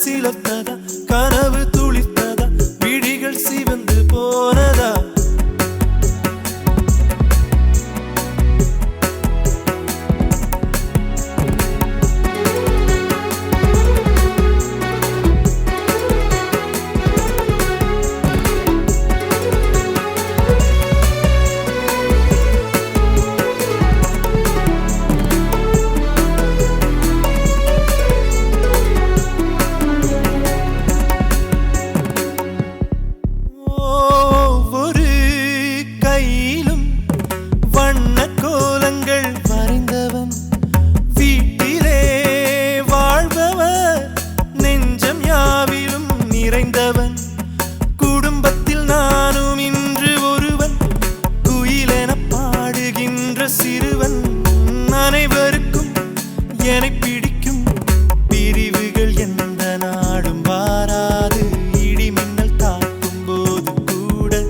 சிலத்ததா கனவு துளிர்த்ததா விழிகள் சிவந்து போனதா குடும்பத்தில் நானும் இன்று ஒருவன் குயிலென பாடுகின்ற சிறுவன் அனைவருக்கும் என்னை பிடிக்கும் பிரிவுகள் எந்த நாடும் வாராது இடிமின்னல் தாக்கும் போது கூட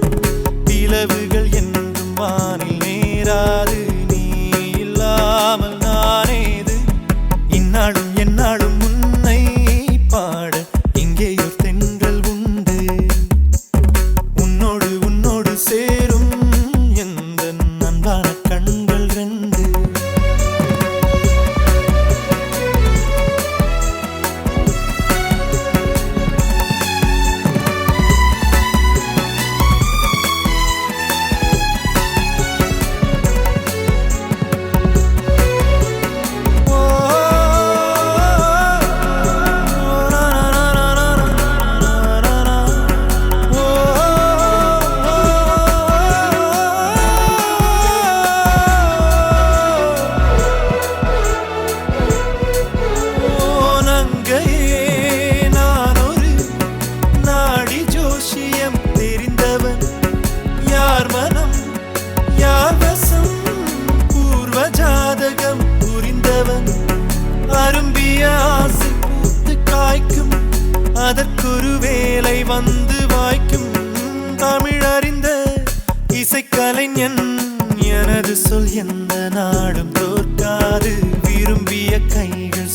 பிளவுகள் என்றும் வானில் நேராது நீ இல்லாமல் நானேது இந்நாளும் எந்நாளும் உன்னை பாட சேரும் எந்த அன்பான கண்கள் ரெண்டு அரும்பிய ஆசை பூத்து காய்க்கும் அதற்கொரு வேலை வந்து வாய்க்கும் தமிழறிந்த இசைக்கலைஞன் எனது சொல் எந்த நாடும் தோற்காது விரும்பிய கைகள்